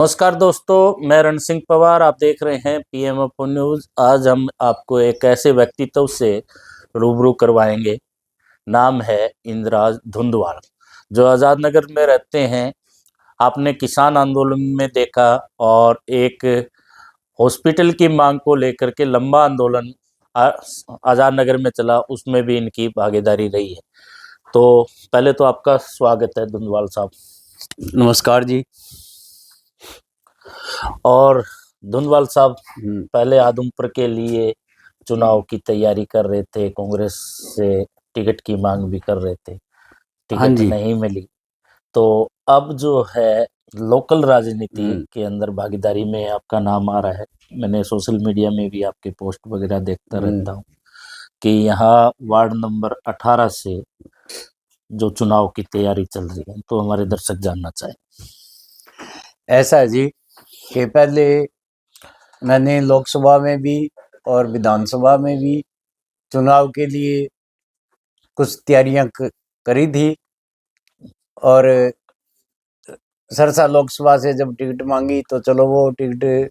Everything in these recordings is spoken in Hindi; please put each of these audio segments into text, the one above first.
नमस्कार दोस्तों, मैं रण सिंह पवार। आप देख रहे हैं पीएमओ न्यूज़। आज हम आपको एक ऐसे व्यक्तित्व से रूबरू करवाएंगे। नाम है इंद्राज धुंधवाल, जो आज़ाद नगर में रहते हैं। आपने किसान आंदोलन में देखा और एक हॉस्पिटल की मांग को लेकर के लंबा आंदोलन आज़ाद नगर में चला, उसमें भी इनकी भागीदारी रही है। तो पहले तो आपका स्वागत है धुंधवाल साहब। नमस्कार जी। और धुंधवाल साहब पहले आदमपुर के लिए चुनाव की तैयारी कर रहे थे, कांग्रेस से टिकट की मांग भी कर रहे थे, टिकट नहीं मिली। तो अब जो है लोकल राजनीति के अंदर भागीदारी में आपका नाम आ रहा है। मैंने सोशल मीडिया में भी आपके पोस्ट वगैरह देखता रहता हूँ कि यहाँ वार्ड नंबर 18 से जो चुनाव की तैयारी चल रही है, तो हमारे दर्शक जानना चाहें। ऐसा है जी कि पहले मैंने लोकसभा में भी और विधानसभा में भी चुनाव के लिए कुछ तैयारियां करी थी, और सरसा लोकसभा से जब टिकट मांगी तो चलो वो टिकट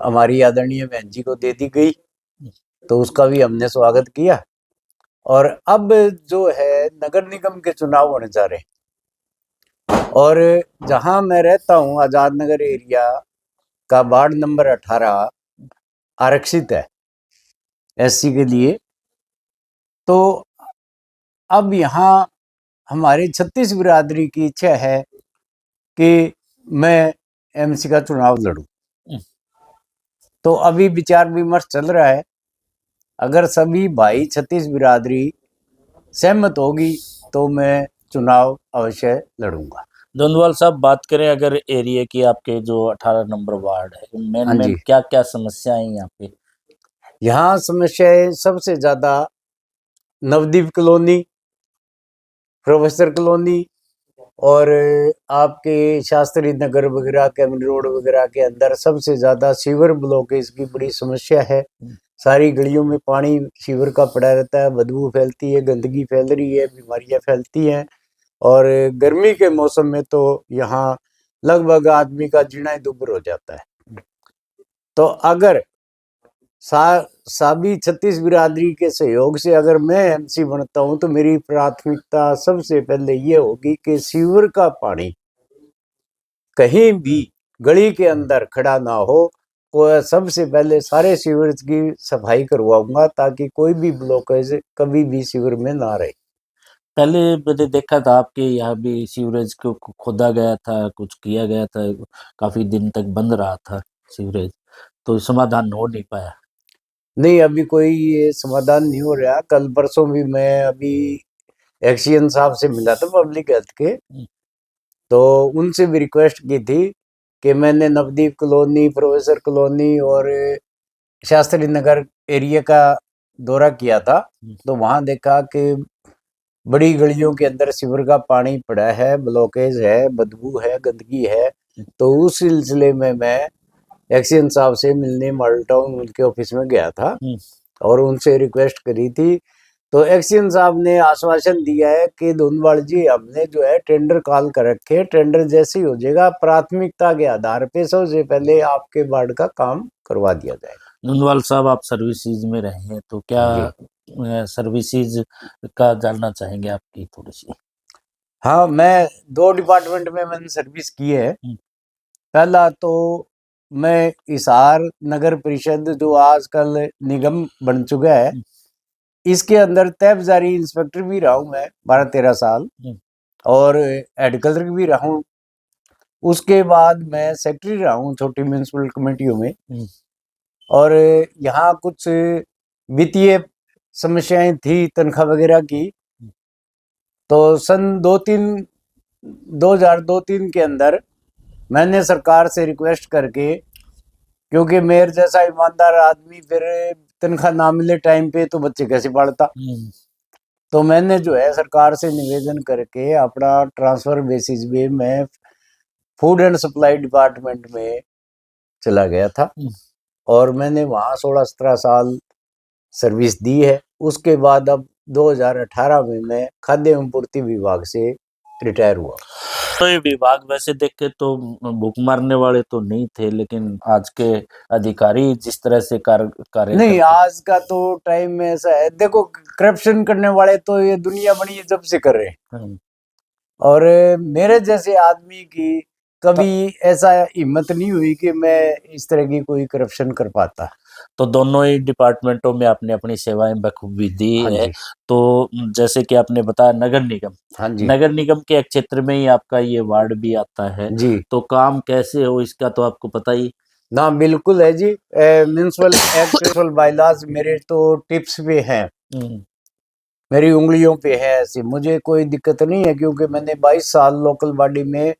हमारी आदरणीय बहन जी को दे दी गई, तो उसका भी हमने स्वागत किया। और अब जो है नगर निगम के चुनाव होने जा रहे हैं, और जहां मैं रहता हूं आजाद नगर एरिया का वार्ड नंबर 18 आरक्षित है एससी के लिए। तो अब यहाँ हमारे 36 बिरादरी की इच्छा है कि मैं एमसी का चुनाव लड़ूं। तो अभी विचार विमर्श चल रहा है। अगर सभी भाई 36 बिरादरी सहमत होगी तो मैं चुनाव अवश्य लड़ूंगा। धुंधवाल साहब, बात करें अगर एरिया की, आपके जो 18 नंबर वार्ड है, मेन क्या क्या समस्याएं यहाँ पे? यहाँ समस्याएं सबसे ज्यादा नवदीप कॉलोनी, प्रोफेसर कॉलोनी और आपके शास्त्री नगर वगैरह, कैमल रोड वगैरह के अंदर सबसे ज्यादा सीवर ब्लॉकेज की बड़ी समस्या है। सारी गलियों में पानी सीवर का पड़ा रहता है, बदबू फैलती है, गंदगी फैल रही है, बीमारियां फैलती हैं। और गर्मी के मौसम में तो यहाँ लगभग आदमी का जीना ही दुभर हो जाता है। तो अगर सभी 36 बिरादरी के सहयोग से अगर मैं एमसी बनता हूं तो मेरी प्राथमिकता सबसे पहले ये होगी कि सीवर का पानी कहीं भी गली के अंदर खड़ा ना हो। तो सबसे पहले सारे सीवरेज की सफाई करवाऊंगा ताकि कोई भी ब्लॉकेज कभी भी सीवर में ना रहे। पहले मैंने देखा था आपके यहाँ भी सीवरेज को खोदा गया था, कुछ किया गया था, काफी दिन तक बंद रहा था सीवरेज, तो समाधान हो नहीं पाया। नहीं, अभी कोई ये समाधान नहीं हो रहा। कल परसों भी मैं अभी एक्सीएन साहब से मिला था पब्लिक हेल्थ के, तो उनसे भी रिक्वेस्ट की थी कि मैंने नवदीप कॉलोनी, प्रोफेसर कॉलोनी और शास्त्री नगर एरिया का दौरा किया था। तो वहां देखा कि बड़ी गलियों के अंदर सीवर का पानी पड़ा है, ब्लॉकेज है, बदबू है, गंदगी है। तो उस सिलसिले में मैं एक्सीएन साहब से मिलने मॉडल टाउन उनके ऑफिस में गया था और उनसे रिक्वेस्ट करी थी। तो एक्सीएन साहब ने आश्वासन दिया है कि धुंधवाल जी, हमने जो है टेंडर कॉल कर रखे, टेंडर जैसे ही हो जाएगा प्राथमिकता के आधार पे सबसे पहले आपके वार्ड का काम करवा दिया जाएगा। धुंधवाल साहब, आप सर्विसेज में रहे हैं, तो क्या सर्विसेज का जानना चाहेंगे आपकी थोड़ी सी? हाँ, मैं 2 डिपार्टमेंट में मैंने सर्विस की है। पहला तो मैं हिसार नगर परिषद जो आजकल निगम बन चुका है, इसके अंदर तहबजारी इंस्पेक्टर भी रहा हूँ मैं 12-13 साल, और एडकलर भी रहा हूँ। उसके बाद मैं सेक्रेटरी रहा हूँ छोटी म्यूनिसिपल कमेटियों में। और यहाँ कुछ वित्तीय समस्याएं थी तनख्वाह वगैरह की, तो सन 2002-3 के अंदर मैंने सरकार से रिक्वेस्ट करके, क्योंकि मेरे जैसा ईमानदार आदमी फिर तनख्वाह ना मिले टाइम पे तो बच्चे कैसे पढ़ता, तो मैंने जो है सरकार से निवेदन करके अपना ट्रांसफर बेसिस पे मैं फूड एंड सप्लाई डिपार्टमेंट में चला गया था और मैंने वहाँ 16-17 साल सर्विस दी है। उसके बाद अब 2018 में मैं खाद्य एवं पूर्ति विभाग से रिटायर हुआ। तो ये विभाग वैसे देखे तो भूख मारने वाले तो नहीं थे, लेकिन आज के अधिकारी जिस तरह से कार्य नहीं, करते। आज का तो टाइम में ऐसा है, देखो करप्शन करने वाले तो ये दुनिया बनी है जब से कर रहे हैं, और मेरे जैसे आदमी की कभी ऐसा हिम्मत नहीं हुई कि मैं इस तरह की कोई करप्शन कर पाता। तो दोनों ही डिपार्टमेंटों में आपने अपनी सेवाएं बखूबी दी हाँ है। जी। तो जैसे कि आपने बताया नगर निगम, हाँ जी। नगर निगम के एक क्षेत्र में ही आपका ये वार्ड भी आता है, जी। तो काम कैसे हो इसका तो आपको पता ही। ना बिल्कुल है जी, म्युनिसिपल एक्ट म्युनिसिपल बायलॉज मेरे तो टिप्स पे हैं, मेरी उंगलियों पे है, ऐसी मुझे कोई दिक्कत नहीं है, क्योंकि मैंने 22 साल लोकल बॉडी में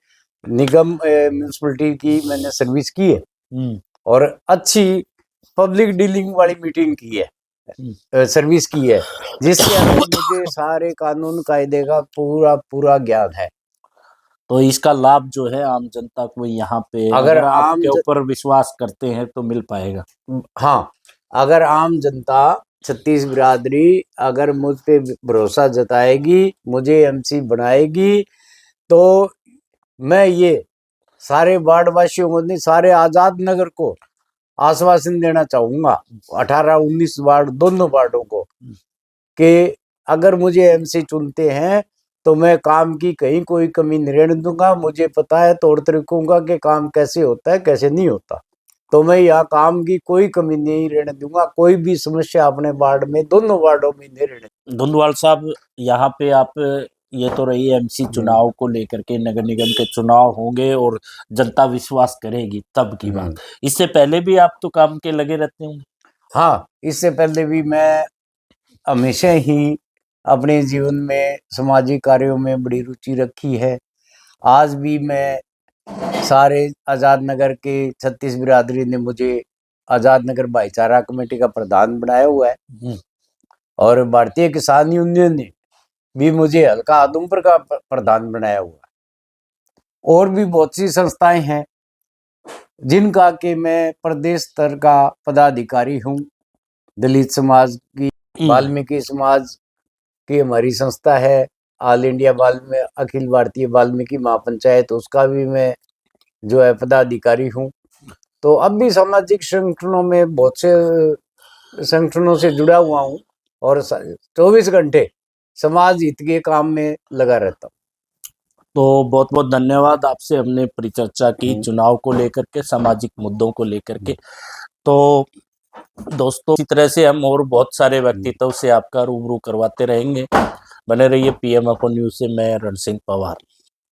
निगम म्युनिसिपलिटी की मैंने सर्विस की है, और अच्छी पब्लिक डीलिंग वाली मीटिंग की है, सर्विस की है, जिसके अंदर मुझे सारे कानून कायदे का पूरा पूरा ज्ञान है। तो इसका लाभ जो है आम जनता को यहाँ पे अगर अगर आम आपके ऊपर विश्वास करते हैं तो मिल पाएगा। हाँ, अगर आम जनता छत्तीस बिरादरी अगर मुझ पे भरोसा जताएगी, मुझे एमसी बनाएगी, तो मैं ये सारे वार्ड वासियों को नहीं, सारे आजाद नगर को आश्वासन देना चाहूंगा, 18-19 वार्ड दोनों वार्डों को, कि अगर मुझे एमसी चुनते हैं तो मैं काम की कहीं कोई कमी नहीं रहने दूंगा। मुझे पता है तौर तरीकों का कि काम कैसे होता है कैसे नहीं होता, तो मैं यहाँ काम की कोई कमी नहीं रहने दूंगा। कोई भी समस्या अपने वार्ड में दोनों वार्डों में नहीं रहने। धुंधवाल साहब, यहाँ पे आप ये तो रही एमसी चुनाव को लेकर के, नगर निगम के चुनाव होंगे और जनता विश्वास करेगी तब की बात। इससे पहले भी आप तो काम के लगे रहते होंगे। हाँ, इससे पहले भी मैं हमेशा ही अपने जीवन में सामाजिक कार्यों में बड़ी रुचि रखी है। आज भी मैं सारे आज़ाद नगर के 36 बिरादरी ने मुझे आज़ाद नगर भाईचारा कमेटी का प्रधान बनाया हुआ है, और भारतीय किसान यूनियन ने भी मुझे हल्का आदमपुर का प्रधान बनाया हुआ है। और भी बहुत सी संस्थाएं हैं जिनका कि मैं प्रदेश स्तर का पदाधिकारी हूँ। दलित समाज की, वाल्मीकि समाज की हमारी संस्था है, ऑल इंडिया अखिल भारतीय वाल्मीकि महापंचायत, उसका भी मैं जो है पदाधिकारी हूँ। तो अब भी सामाजिक संगठनों में बहुत से संगठनों से जुड़ा हुआ हूँ, और 24 घंटे समाज हित के काम में लगा रहता हूँ। तो बहुत बहुत धन्यवाद, आपसे हमने परिचर्चा की चुनाव को लेकर के, सामाजिक मुद्दों को लेकर के। तो दोस्तों, इसी तरह से हम और बहुत सारे व्यक्तित्व से आपका रूबरू करवाते रहेंगे। बने रहिए पीएम अपो न्यूज़ से। मैं रण सिंह पवार।